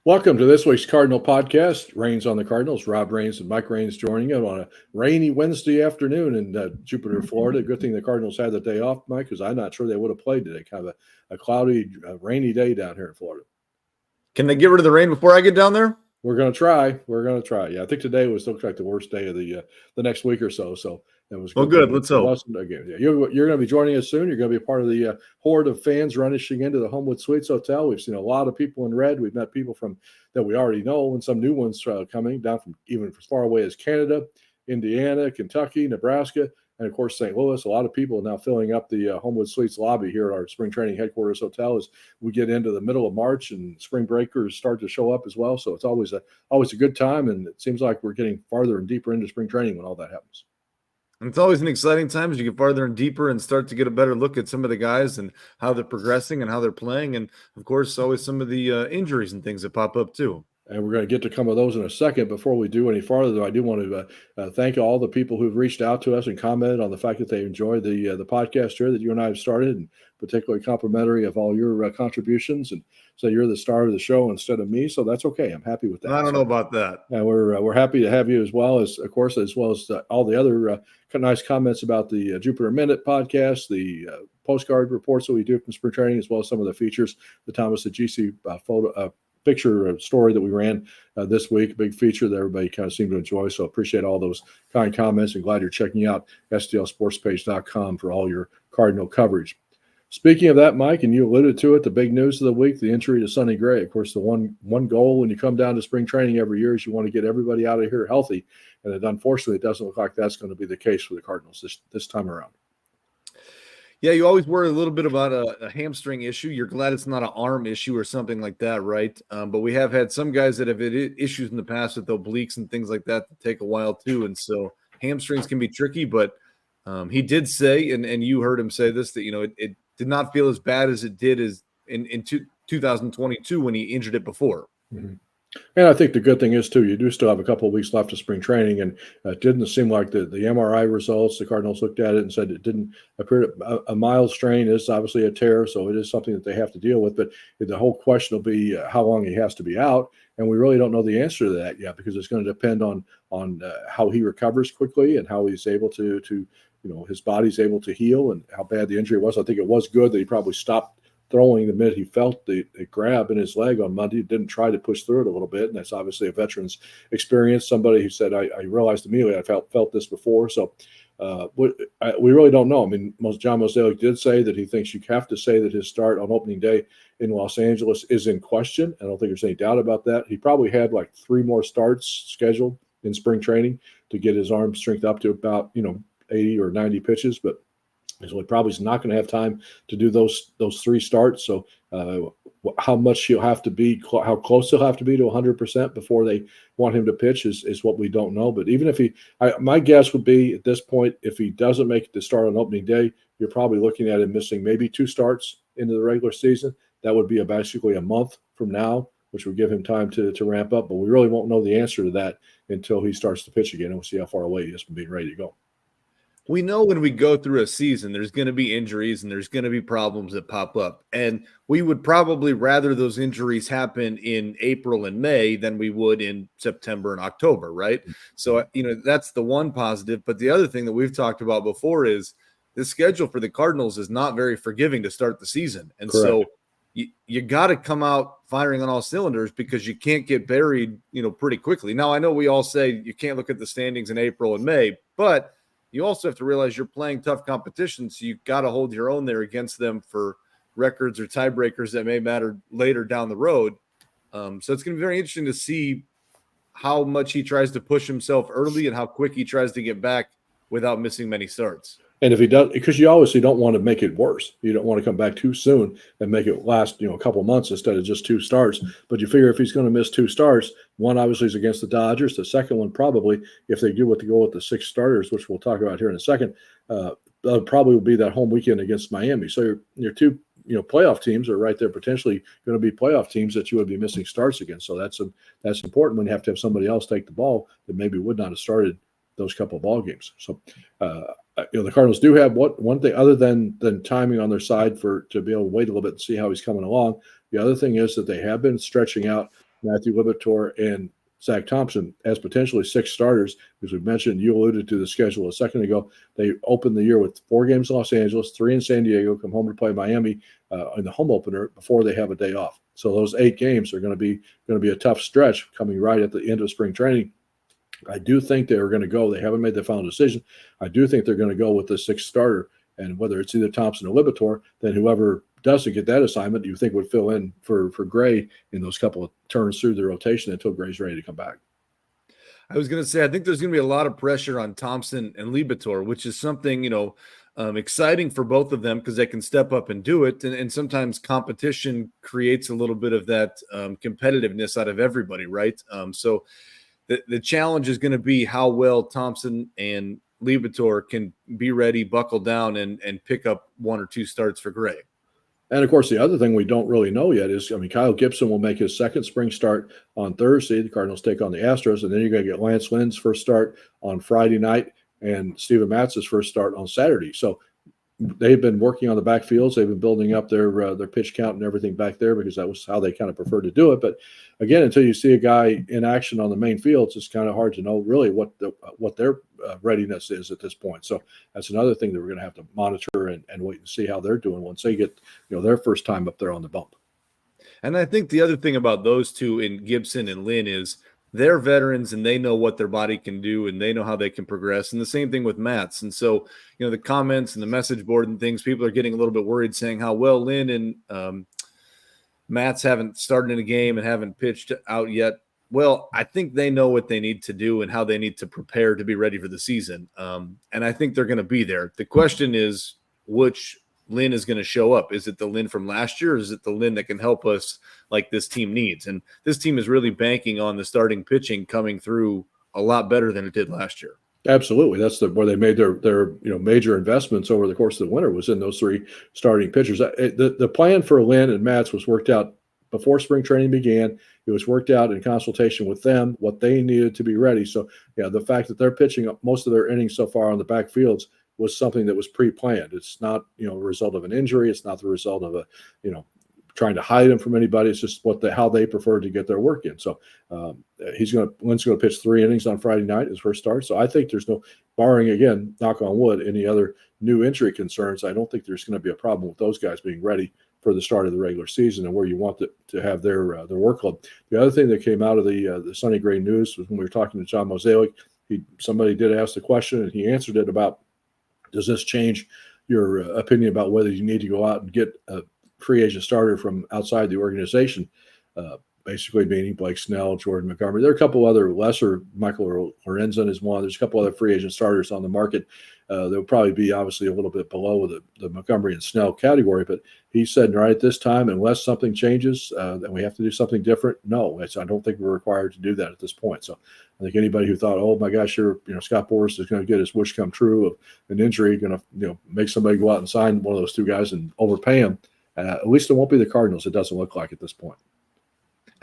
Welcome to this week's Cardinal podcast. Rains on the Cardinals. Rob Rains and Mike Rains joining you on a rainy Wednesday afternoon in Jupiter, Florida. Good thing the Cardinals had the day off, Mike, because I'm not sure they would have played today. Kind of a cloudy, rainy day down here in Florida. Can they get rid of the rain before I get down there? We're going to try. Yeah, I think today was looks like the worst day of the next week or so. So it was good. Let's hope. Again, yeah, you're going to be joining us soon. You're going to be a part of the horde of fans rushing into the Homewood Suites Hotel. We've seen a lot of people in red. We've met people from that we already know, and some new ones coming down from even as far away as Canada, Indiana, Kentucky, Nebraska, and of course St. Louis. A lot of people now filling up the Homewood Suites lobby here at our spring training headquarters hotel as we get into the middle of March and spring breakers start to show up as well. So it's always a good time, and it seems like we're getting farther and deeper into spring training when all that happens. And it's always an exciting time as you get farther and deeper and start to get a better look at some of the guys and how they're progressing and how they're playing. And, of course, always some of the injuries and things that pop up too. And we're going to get to some of those in a second. Before we do any farther, though, I do want to thank all the people who've reached out to us and commented on the fact that they enjoyed the podcast here that you and I have started, and particularly complimentary of all your contributions. And so you're the star of the show instead of me, so that's okay. I'm happy with that. I don't know about that. And we're happy to have you as well as all the other nice comments about the Jupiter Minute podcast, the postcard reports that we do from spring training, as well as some of the features, the Thomas the GC photo. Picture story that we ran this week, big feature that everybody kind of seemed to enjoy. So appreciate all those kind comments and glad you're checking out stlsportspage.com for all your Cardinal coverage. Speaking of that, Mike, and you alluded to it, the big news of the week, the injury to Sonny Gray. Of course, the one goal when you come down to spring training every year is you want to get everybody out of here healthy. And unfortunately, it doesn't look like that's going to be the case for the Cardinals this time around. Yeah, you always worry a little bit about a hamstring issue. You're glad it's not an arm issue or something like that, right? But we have had some guys that have had issues in the past with obliques and things like that that take a while too. And so hamstrings can be tricky, but he did say, and you heard him say this, that, it did not feel as bad as it did in 2022 when he injured it before. Mm-hmm. And I think the good thing is, too, you do still have a couple of weeks left of spring training, and it didn't seem like the MRI results, the Cardinals looked at it and said it didn't appear a mild strain is obviously a tear, so it is something that they have to deal with. But the whole question will be how long he has to be out, and we really don't know the answer to that yet because it's going to depend on how he recovers quickly and how he's able to his body's able to heal and how bad the injury was. I think it was good that he probably stopped throwing the minute he felt the grab in his leg on Monday, didn't try to push through it a little bit. And that's obviously a veteran's experience. Somebody who said, I realized immediately I felt this before. So we really don't know. I mean, John Mozeliak did say that he thinks you have to say that his start on opening day in Los Angeles is in question. I don't think there's any doubt about that. He probably had like 3 more starts scheduled in spring training to get his arm strength up to about, 80 or 90 pitches, but so he probably is not going to have time to do those 3 starts. So how much he'll have to be, how close he'll have to be to 100% before they want him to pitch is what we don't know. But even if my guess would be at this point, if he doesn't make it to start on opening day, you're probably looking at him missing maybe 2 starts into the regular season. That would be basically a month from now, which would give him time to ramp up. But we really won't know the answer to that until he starts to pitch again, and we'll see how far away he is from being ready to go. We know when we go through a season, there's going to be injuries and there's going to be problems that pop up. And we would probably rather those injuries happen in April and May than we would in September and October, right? So, that's the one positive. But the other thing that we've talked about before is the schedule for the Cardinals is not very forgiving to start the season. And Correct. So you got to come out firing on all cylinders because you can't get buried, pretty quickly. Now, I know we all say you can't look at the standings in April and May, but you also have to realize you're playing tough competition, so you've got to hold your own there against them for records or tiebreakers that may matter later down the road. So it's going to be very interesting to see how much he tries to push himself early and how quick he tries to get back without missing many starts. And if he does, because you obviously don't want to make it worse. You don't want to come back too soon and make it last, a couple months instead of just 2 starts. But you figure if he's going to miss 2 starts, one obviously is against the Dodgers. The second one probably, if they do what to go with the 6 starters, which we'll talk about here in a second, probably will be that home weekend against Miami. So your 2 playoff teams are right there, potentially going to be playoff teams that you would be missing starts against. So that's important when you have to have somebody else take the ball that maybe would not have started those couple of ball games. So, the Cardinals do have one thing other than timing on their side to be able to wait a little bit and see how he's coming along. The other thing is that they have been stretching out Matthew Libator, and Zach Thompson as potentially 6 starters. As we mentioned, you alluded to the schedule a second ago. They opened the year with 4 games in Los Angeles, 3 in San Diego, come home to play Miami in the home opener before they have a day off. So those 8 games are going to be a tough stretch coming right at the end of spring training. I do think they're going to go. They haven't made the final decision. I do think they're going to go with the 6th starter, and whether it's either Thompson or Libator, then whoever doesn't get that assignment, you think would fill in for Gray in those couple of turns through the rotation until Gray's ready to come back. I was going to say, I think there's going to be a lot of pressure on Thompson and Libator, which is something, exciting for both of them because they can step up and do it. And sometimes competition creates a little bit of that competitiveness out of everybody, right? So the challenge is going to be how well Thompson and Libator can be ready, buckle down, and pick up 1 or 2 starts for Gray. And, of course, the other thing we don't really know yet is, Kyle Gibson will make his 2nd spring start on Thursday. The Cardinals take on the Astros, and then you're going to get Lance Lynn's first start on Friday night and Steven Matz's first start on Saturday. So they've been working on the backfields. They've been building up their pitch count and everything back there because that was how they kind of preferred to do it. But again, until you see a guy in action on the main fields, it's kind of hard to know really what their readiness is at this point. So that's another thing that we're going to have to monitor and wait and see how they're doing once they get their first time up there on the bump. And I think the other thing about those two in Gibson and Lynn is they're veterans and they know what their body can do and they know how they can progress. And the same thing with Matz. And so, the comments and the message board and things, people are getting a little bit worried saying how well Lynn and Matz haven't started in a game and haven't pitched out yet. Well, I think they know what they need to do and how they need to prepare to be ready for the season. And I think they're going to be there. The question is which Lynn is going to show up. Is it the Lynn from last year, or is it the Lynn that can help us like this team needs? And this team is really banking on the starting pitching coming through a lot better than it did last year. Absolutely. That's where they made their major investments over the course of the winter was in those 3 starting pitchers. The plan for Lynn and Matz was worked out before spring training began. It was worked out in consultation with them, what they needed to be ready. So, the fact that they're pitching up most of their innings so far on the backfields was something that was pre-planned. It's not, a result of an injury. It's not the result of trying to hide him from anybody. It's just how they prefer to get their work in. So Lynn's going to pitch 3 innings on Friday night, his first start. So I think there's no, barring again, knock on wood, any other new injury concerns, I don't think there's going to be a problem with those guys being ready for the start of the regular season and where you want to have their workload. The other thing that came out of the Sonny Gray news was when we were talking to John Mosaic, somebody did ask the question and he answered it about, does this change your opinion about whether you need to go out and get a free agent starter from outside the organization? Basically meaning Blake Snell, Jordan Montgomery. There are a couple other lesser, Michael Lorenzen is one. There's a couple other free agent starters on the market. They'll probably be obviously a little bit below the Montgomery and Snell category, but he said right at this time, unless something changes, then we have to do something different. No, I don't think we're required to do that at this point. So I think anybody who thought, oh my gosh, Scott Boras is going to get his wish come true of an injury, going to make somebody go out and sign one of those 2 guys and overpay him. At least it won't be the Cardinals. It doesn't look like at this point.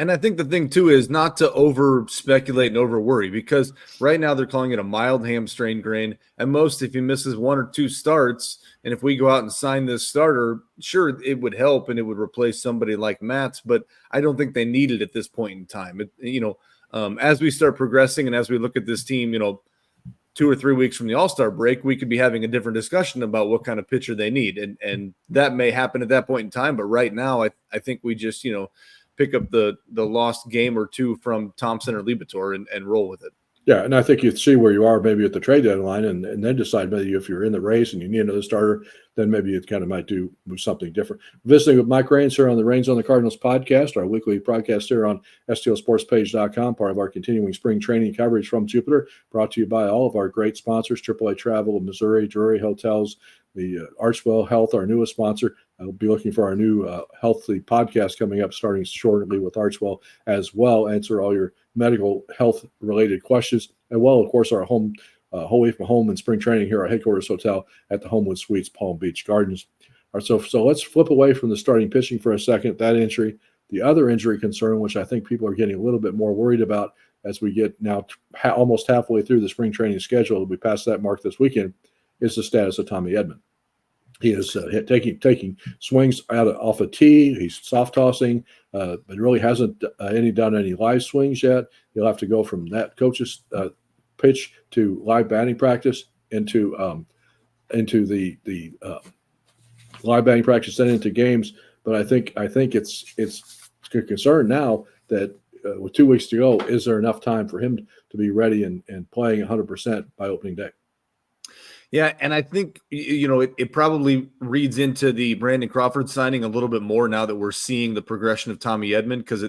And I think the thing, too, is not to over speculate and over worry because right now they're calling it a mild hamstring strain. And most, if he misses 1 or 2 starts, and if we go out and sign this starter, sure, it would help and it would replace somebody like Matz, but I don't think they need it at this point in time. As we start progressing and as we look at this team, 2 or 3 weeks from the All-Star break, we could be having a different discussion about what kind of pitcher they need. And that may happen at that point in time. But right now, I think we just, pick up the lost game or 2 from Thompson or Libator and roll with it. Yeah, and I think you see where you are maybe at the trade deadline and then decide maybe if you're in the race and you need another starter, then maybe you kind of might do something different. Visiting with Mike Raines here on the Raines on the Cardinals podcast, our weekly podcast here on STLSportsPage.com, part of our continuing spring training coverage from Jupiter, brought to you by all of our great sponsors, AAA Travel, Missouri, Drury Hotels, the Archwell Health, our newest sponsor. I'll be looking for our new healthy podcast coming up starting shortly with Archwell as well. Answer all your medical health related questions. And well, of course, our home away from home and spring training here, our headquarters hotel at the Homewood Suites, Palm Beach Gardens. All right, so let's flip away from the starting pitching for a second, that injury. The other injury concern, which I think people are getting a little bit more worried about as we get now almost halfway through the spring training schedule, we pass that mark this weekend, is the status of Tommy Edman. He is taking swings off a tee. He's soft tossing, but really hasn't done any live swings yet. He'll have to go from that coach's pitch to live batting practice into the live batting practice, then into games. But I think it's a concern now that with 2 weeks to go, is there enough time for him to be ready and playing 100% by opening day? Yeah, and I think it probably reads into the Brandon Crawford signing a little bit more now that we're seeing the progression of Tommy Edman, because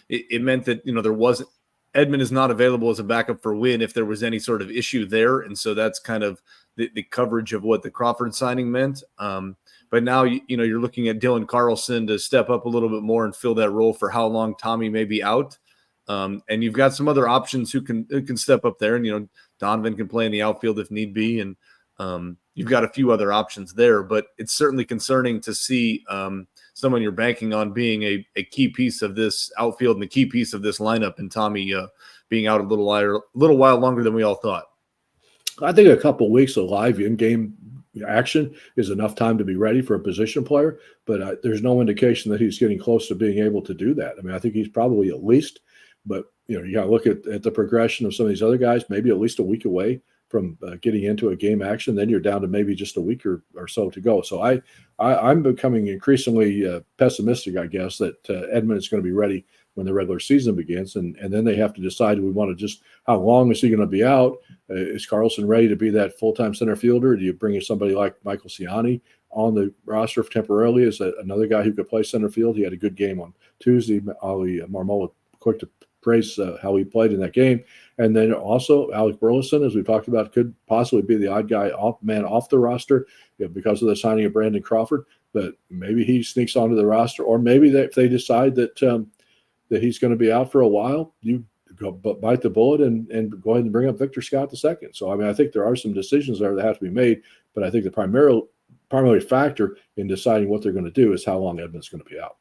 it meant that there wasn't Edman is not available as a backup for Wynn if there was any sort of issue there, and so that's kind of the coverage of what the Crawford signing meant. But now you're looking at Dylan Carlson to step up a little bit more and fill that role for how long Tommy may be out. And you've got some other options who can step up there, and Donovan can play in the outfield if need be, and you've got a few other options there, but it's certainly concerning to see someone you're banking on being a key piece of this outfield and the key piece of this lineup, and Tommy being out a little while longer than we all thought. I think a couple of weeks of live in-game action is enough time to be ready for a position player, but there's no indication that he's getting close to being able to do that. I mean, I think he's probably at least, but you got to look at the progression of some of these other guys, maybe at least a week away from getting into a game action. Then you're down to maybe just a week or so to go. So I'm becoming increasingly pessimistic, I guess, that Edman is going to be ready when the regular season begins. And then they have to decide, we want to just, how long is he going to be out? Is Carlson ready to be that full-time center fielder? Do you bring in somebody like Michael Ciani on the roster temporarily as another guy who could play center field? He had a good game on Tuesday. Ali Marmola, quick to praise how he played in that game. And then also Alec Burleson, as we talked about, could possibly be the odd guy off the roster because of the signing of Brandon Crawford. But maybe he sneaks onto the roster, or maybe if they decide that he's going to be out for a while, you go bite the bullet and go ahead and bring up Victor Scott II. So, I mean, I think there are some decisions there that have to be made, but I think the primary factor in deciding what they're going to do is how long Edman's going to be out.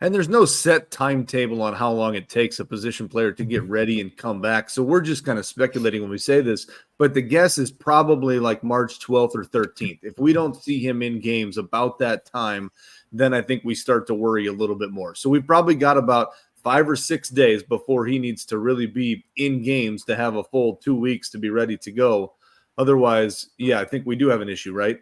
And there's no set timetable on how long it takes a position player to get ready and come back. So we're just kind of speculating when we say this, but the guess is probably like March 12th or 13th. If we don't see him in games about that time, then I think we start to worry a little bit more. So we've probably got about 5 or 6 days before he needs to really be in games to have a full 2 weeks to be ready to go. Otherwise, yeah, I think we do have an issue, right?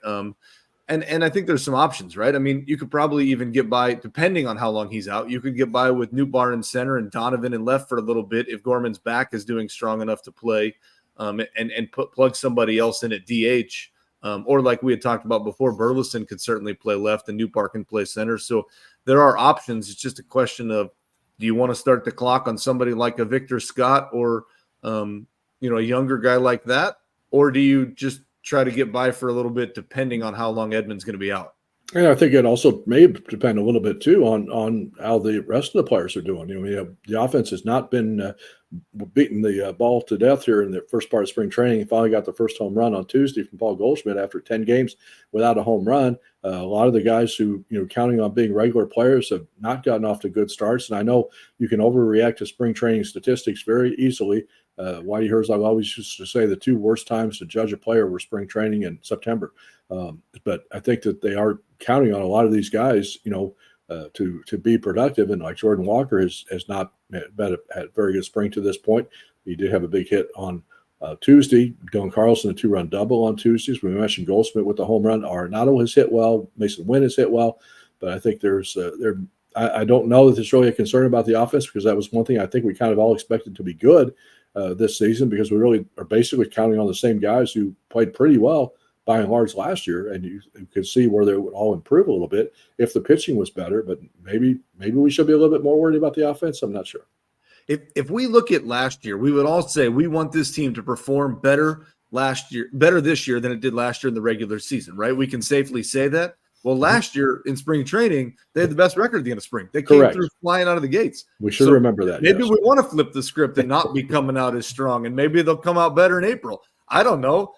And I think there's some options, right? I mean, you could probably even get by, depending on how long he's out, you could get by with Newbar in center and Donovan in left for a little bit if Gorman's back is doing strong enough to play, and plug somebody else in at DH. Or like we had talked about before, Burleson could certainly play left and Newbar can play center. So there are options. It's just a question of, do you want to start the clock on somebody like a Victor Scott or, a younger guy like that? Or do you just try to get by for a little bit, depending on how long Edman's going to be out? And I think it also may depend a little bit too on how the rest of the players are doing. The offense has not been beating the ball to death here in the first part of spring training. He finally got the first home run on Tuesday from Paul Goldschmidt after 10 games without a home run. A lot of the guys who, counting on being regular players have not gotten off to good starts. And I know you can overreact to spring training statistics very easily. Whitey Herzog always used to say the 2 worst times to judge a player were spring training and September. But I think that they are counting on a lot of these guys, to be productive. And like Jordan Walker has not had a very good spring to this point. He did have a big hit on Tuesday. Dylan Carlson, a 2-run double on Tuesdays. We mentioned Goldschmidt with the home run. Arenado has hit well. Mason Wynn has hit well. But I think I don't know that there's really a concern about the offense, because that was one thing I think we kind of all expected to be good this season, because we really are basically counting on the same guys who played pretty well by and large last year, and you could see where they would all improve a little bit if the pitching was better. But maybe we should be a little bit more worried about the offense. I'm not sure. If we look at last year, we would all say we want this team to perform better this year than it did last year in the regular season, right? We can safely say that. Well, last year in spring training, they had the best record at the end of spring. They came through flying out of the gates. We should remember that. Maybe we want to flip the script and not be coming out as strong, and maybe they'll come out better in April. I don't know.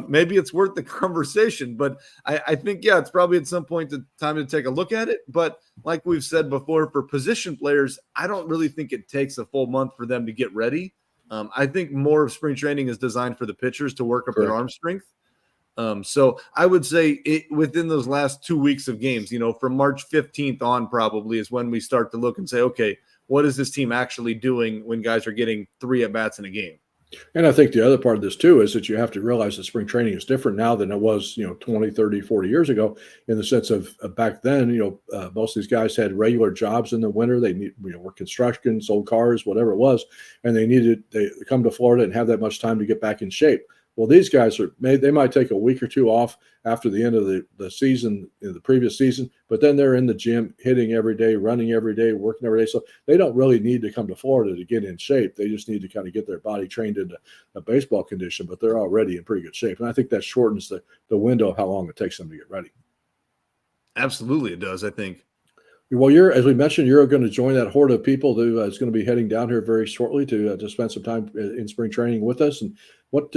Maybe it's worth the conversation, but I think, it's probably at some point time to take a look at it. But like we've said before, for position players, I don't really think it takes a full month for them to get ready. I think more of spring training is designed for the pitchers to work up their arm strength. So I would say within those last 2 weeks of games, from March 15th on probably is when we start to look and say, okay, what is this team actually doing when guys are getting 3 at-bats in a game? And I think the other part of this too is that you have to realize that spring training is different now than it was, 20, 30, 40 years ago, in the sense of back then, most of these guys had regular jobs in the winter. They worked construction, sold cars, whatever it was, and they come to Florida and have that much time to get back in shape. Well, these guys they might take a week or two off after the end of the season, the previous season, but then they're in the gym, hitting every day, running every day, working every day. So they don't really need to come to Florida to get in shape. They just need to kind of get their body trained into a baseball condition, but they're already in pretty good shape. And I think that shortens the window of how long it takes them to get ready. Absolutely, it does, I think. Well, as we mentioned, you're going to join that horde of people who is going to be heading down here very shortly to spend some time in spring training with us. And what,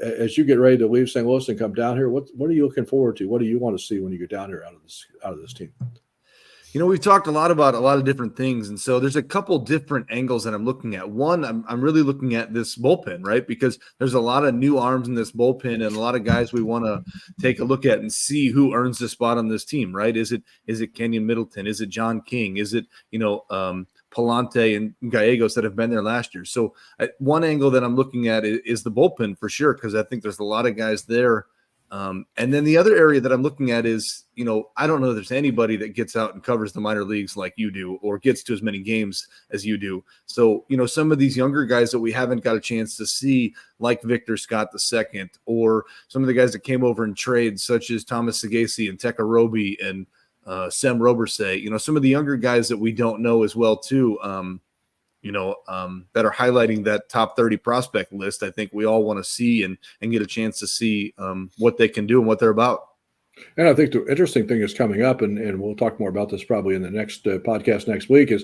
as you get ready to leave St. Louis and come down here, what are you looking forward to? What do you want to see when you get down here out of this team? We've talked a lot about a lot of different things, and so there's a couple different angles that I'm looking at. One, I'm really looking at this bullpen, right? Because there's a lot of new arms in this bullpen and a lot of guys we want to take a look at and see who earns the spot on this team, right? Is it Kenyon Middleton? Is it John King? Is it Palante and Gallegos that have been there last year? So one angle that I'm looking at is the bullpen for sure, because I think there's a lot of guys there. And then the other area that I'm looking at is, I don't know if there's anybody that gets out and covers the minor leagues like you do or gets to as many games as you do. So, some of these younger guys that we haven't got a chance to see, like Victor Scott II, or some of the guys that came over in trades, such as Thomas Sagasi and Teka Roby and Sem Robersay, some of the younger guys that we don't know as well too, that are highlighting that top 30 prospect list. I think we all want to see and get a chance to see what they can do and what they're about. And I think the interesting thing is coming up, and we'll talk more about this probably in the next podcast next week, is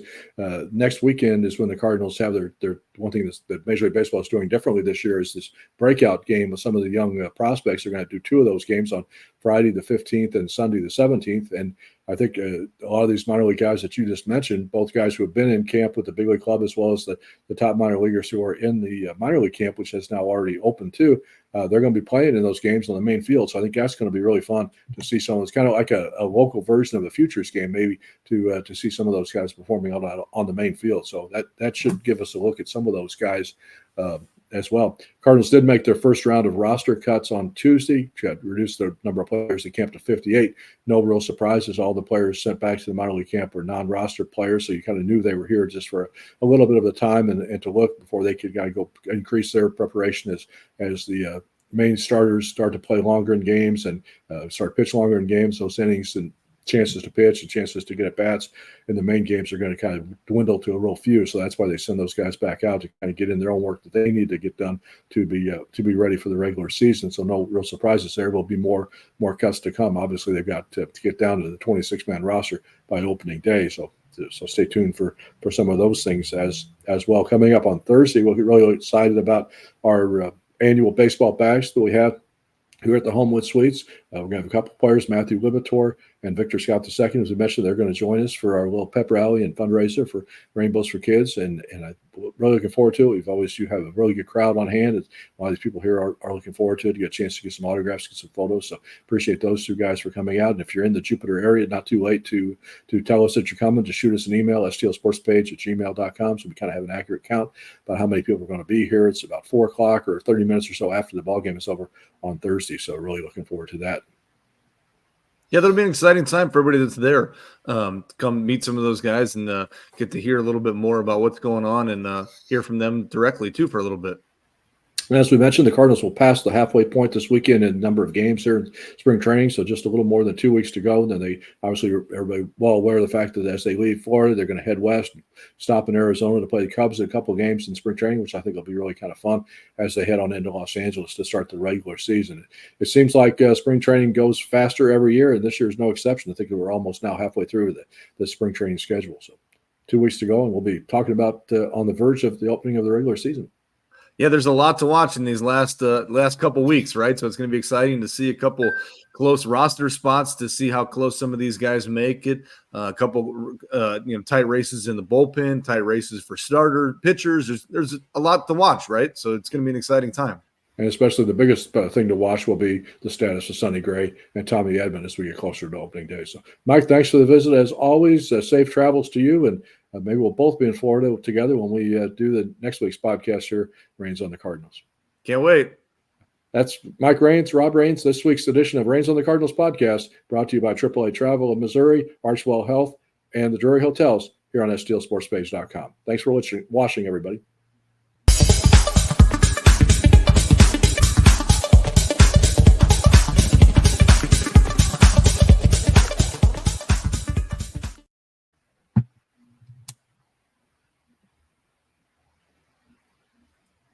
next weekend is when the Cardinals have their one thing that Major League Baseball is doing differently this year is this breakout game with some of the young prospects. They're going to do 2 of those games on Friday the 15th and Sunday the 17th. And I think a lot of these minor league guys that you just mentioned, both guys who have been in camp with the big league club as well as the top minor leaguers who are in the minor league camp, which has now already opened too, they're going to be playing in those games on the main field. So I think that's going to be really fun to see someone. It's kind of like a local version of the Futures game, maybe to see some of those guys performing on the main field. So that should give us a look at some of those guys as well. Cardinals did make their first round of roster cuts on Tuesday, reduced their number of players in camp to 58. No real surprises. All the players sent back to the minor league camp were non-roster players, so you kind of knew they were here just for a little bit of the time and to look before they could kind of go increase their preparation as the main starters start to play longer in games and start pitch longer in games. Those innings and chances to pitch and chances to get at bats in the main games are going to kind of dwindle to a real few. So that's why they send those guys back out to kind of get in their own work that they need to get done to be ready for the regular season. So no real surprises there. Will be more cuts to come. Obviously, they've got to get down to the 26-man roster by opening day. So stay tuned for some of those things as well. Coming up on Thursday, we'll get really excited about our annual baseball bash that we have here at the Homewood Suites. We're going to have a couple of players, Matthew Libator and Victor Scott II. As we mentioned, they're going to join us for our little pep rally and fundraiser for Rainbows for Kids. And I'm really looking forward to it. You have a really good crowd on hand. A lot of these people here are looking forward to it. You get a chance to get some autographs, get some photos. So appreciate those 2 guys for coming out. And if you're in the Jupiter area, not too late to tell us that you're coming. Just shoot us an email, stlsportspage@gmail.com. So we kind of have an accurate count about how many people are going to be here. It's about 4 o'clock or 30 minutes or so after the ball game is over on Thursday. So really looking forward to that. Yeah, that'll be an exciting time for everybody that's there. Come meet some of those guys and get to hear a little bit more about what's going on and hear from them directly too for a little bit. And as we mentioned, the Cardinals will pass the halfway point this weekend in a number of games here in spring training, so just a little more than 2 weeks to go. And then they obviously everybody well aware of the fact that as they leave Florida, they're going to head west, stop in Arizona to play the Cubs in a couple of games in spring training, which I think will be really kind of fun as they head on into Los Angeles to start the regular season. It seems like spring training goes faster every year, and this year is no exception. I think we're almost now halfway through the spring training schedule. So 2 weeks to go, and we'll be talking about on the verge of the opening of the regular season. Yeah, there's a lot to watch in these last couple weeks, right? So it's going to be exciting to see a couple close roster spots, to see how close some of these guys make it. A couple, tight races in the bullpen, tight races for starter pitchers. There's a lot to watch, right? So it's going to be an exciting time. And especially the biggest thing to watch will be the status of Sonny Gray and Tommy Edman as we get closer to opening day. So, Mike, thanks for the visit as always. Safe travels to you, and maybe we'll both be in Florida together when we do the next week's podcast here, Reigns on the Cardinals. Can't wait. That's Mike Rains, Rob Rains, this week's edition of Reigns on the Cardinals podcast, brought to you by AAA Travel of Missouri, Archwell Health, and the Drury Hotels here on STLSportsPage.com. Thanks for watching, everybody.